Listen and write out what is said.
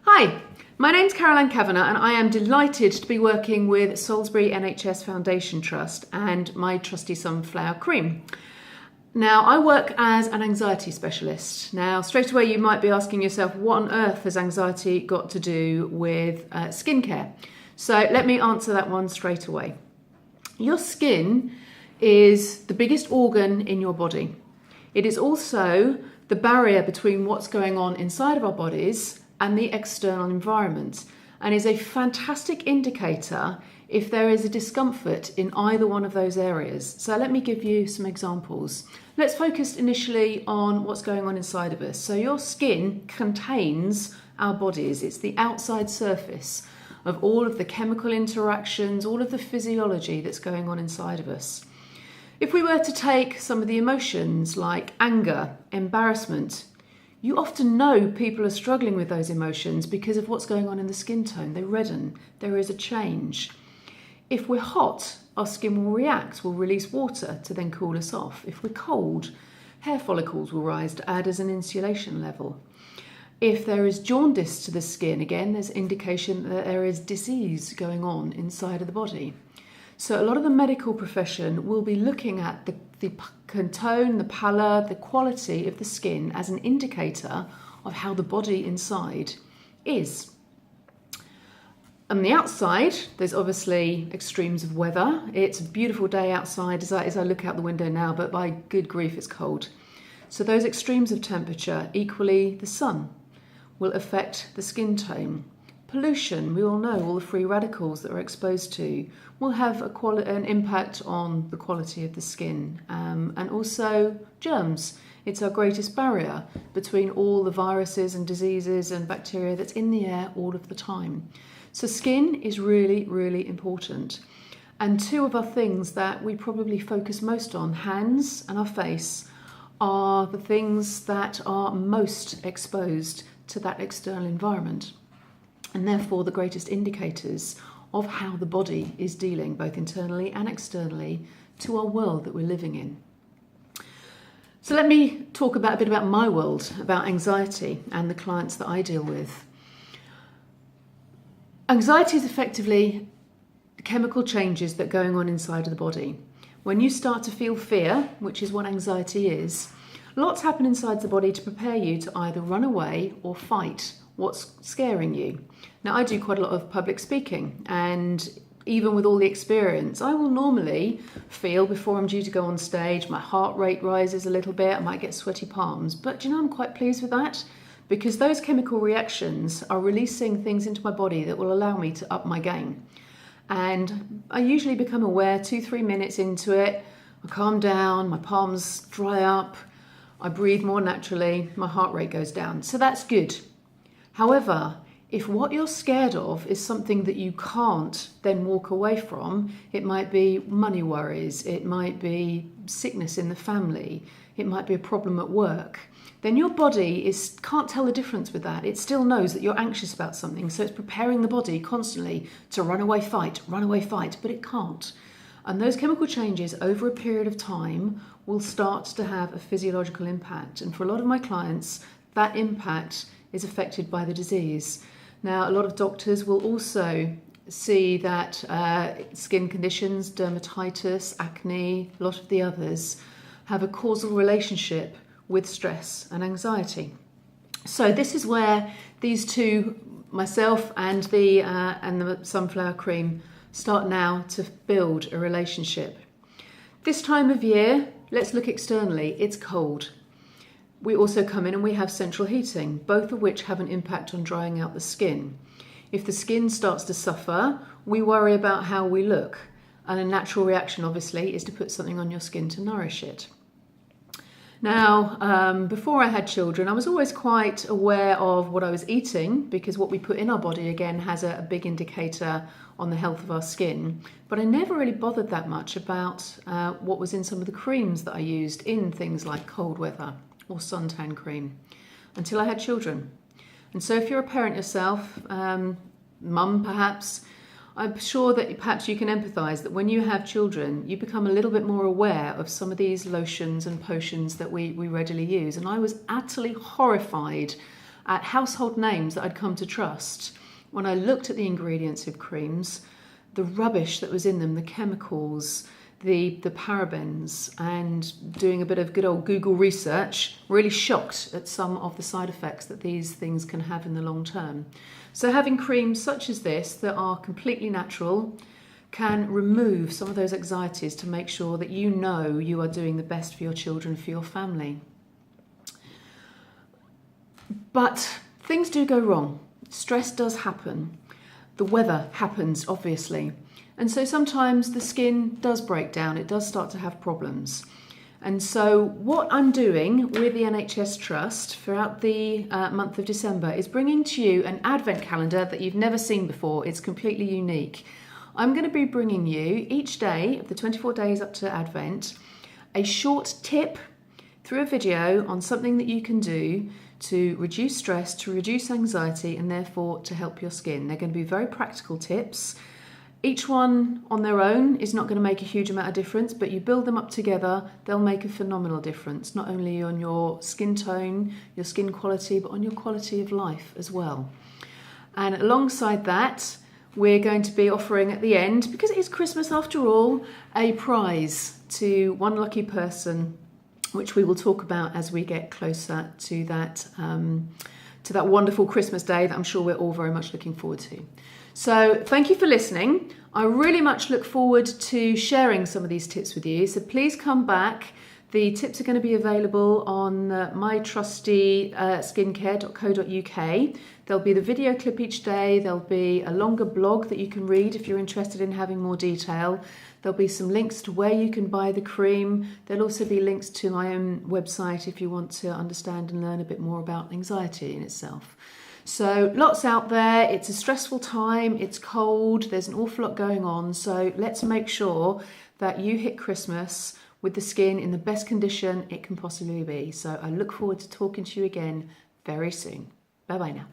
Hi, my name's Cavanagh and I am delighted to be working with Salisbury NHS Foundation Trust and My Trusty Sunflower Cream. Now, I work as an anxiety specialist. Now, straight away you might be asking yourself, what on earth has anxiety got to do with skincare? So let me answer that one straight away. Your skin is the biggest organ in your body. It is also the barrier between what's going on inside of our bodies and the external environment, and is a fantastic indicator if there is a discomfort in either one of those areas. So let me give you some examples. Let's focus initially on what's going on inside of us. So your skin contains our bodies. It's the outside surface of all of the chemical interactions, all of the physiology that's going on inside of us. If we were to take some of the emotions like anger, embarrassment, you often know people are struggling with those emotions because of what's going on in the skin tone. They redden, there is a change. If we're hot, our skin will react, will release water to then cool us off. If we're cold, hair follicles will rise to add as an insulation level. If there is jaundice to the skin, again, there's indication that there is disease going on inside of the body. So a lot of the medical profession will be looking at the tone, the pallor, the quality of the skin as an indicator of how the body inside is. On the outside, there's obviously extremes of weather. It's a beautiful day outside as I look out the window now, but by good grief, it's cold. So those extremes of temperature, equally the sun, will affect the skin tone. Pollution, we all know all the free radicals that we're exposed to will have an impact on the quality of the skin, and also germs. It's our greatest barrier between all the viruses and diseases and bacteria that's in the air all of the time. So skin is really, really important. And two of our things that we probably focus most on, hands and our face, are the things that are most exposed to that external environment, and therefore the greatest indicators of how the body is dealing, both internally and externally, to our world that we're living in. So let me talk a bit about my world, about anxiety and the clients that I deal with. Anxiety is effectively chemical changes that are going on inside of the body. When you start to feel fear, which is what anxiety is, lots happen inside the body to prepare you to either run away or fight what's scaring you. Now, I do quite a lot of public speaking, and even with all the experience, I will normally feel before I'm due to go on stage, my heart rate rises a little bit, I might get sweaty palms, but do you know, I'm quite pleased with that, because those chemical reactions are releasing things into my body that will allow me to up my game. And I usually become aware 2-3 minutes into it, I calm down, my palms dry up, I breathe more naturally, my heart rate goes down. So that's good. However, if what you're scared of is something that you can't then walk away from, it might be money worries, it might be sickness in the family, it might be a problem at work, then your body can't tell the difference with that. It still knows that you're anxious about something, so it's preparing the body constantly to run away, fight, but it can't. And those chemical changes over a period of time will start to have a physiological impact. And for a lot of my clients, that impact is affected by the disease. Now, a lot of doctors will also see that skin conditions, dermatitis, acne, a lot of the others, have a causal relationship with stress and anxiety. So this is where these two, myself and the sunflower cream, start now to build a relationship. This time of year, let's look externally, it's cold. We also come in and we have central heating, both of which have an impact on drying out the skin. If the skin starts to suffer, we worry about how we look. And a natural reaction, obviously, is to put something on your skin to nourish it. Now, before I had children, I was always quite aware of what I was eating, because what we put in our body, again, has a big indicator on the health of our skin. But I never really bothered that much about what was in some of the creams that I used in things like cold weather or suntan cream, until I had children. And so if you're a parent yourself, mum perhaps, I'm sure that perhaps you can empathise that when you have children, you become a little bit more aware of some of these lotions and potions that we readily use. And I was utterly horrified at household names that I'd come to trust, when I looked at the ingredients of creams, the rubbish that was in them, the chemicals, the parabens, and doing a bit of good old Google research, really shocked at some of the side effects that these things can have in the long term. So having creams such as this that are completely natural can remove some of those anxieties to make sure that you know you are doing the best for your children, for your family. But things do go wrong. Stress does happen. The weather happens, obviously. And so sometimes the skin does break down. It does start to have problems. And so what I'm doing with the NHS Trust throughout the month of December is bringing to you an advent calendar that you've never seen before. It's completely unique. I'm going to be bringing you each day of the 24 days up to Advent a short tip through a video on something that you can do to reduce stress, to reduce anxiety, and therefore to help your skin. They're going to be very practical tips. Each one on their own is not going to make a huge amount of difference, but you build them up together, they'll make a phenomenal difference, not only on your skin tone, your skin quality, but on your quality of life as well. And alongside that, we're going to be offering at the end, because it is Christmas after all, a prize to one lucky person, which we will talk about as we get closer to that wonderful Christmas day that I'm sure we're all very much looking forward to. So thank you for listening. I really much look forward to sharing some of these tips with you. So please come back. The tips are going to be available on My Trusty skincare.co.uk. There'll be the video clip each day. There'll be a longer blog that you can read if you're interested in having more detail. There'll be some links to where you can buy the cream. There'll also be links to my own website if you want to understand and learn a bit more about anxiety in itself. So lots out there. It's a stressful time. It's cold. There's an awful lot going on. So let's make sure that you hit Christmas with the skin in the best condition it can possibly be. So I look forward to talking to you again very soon. Bye bye now.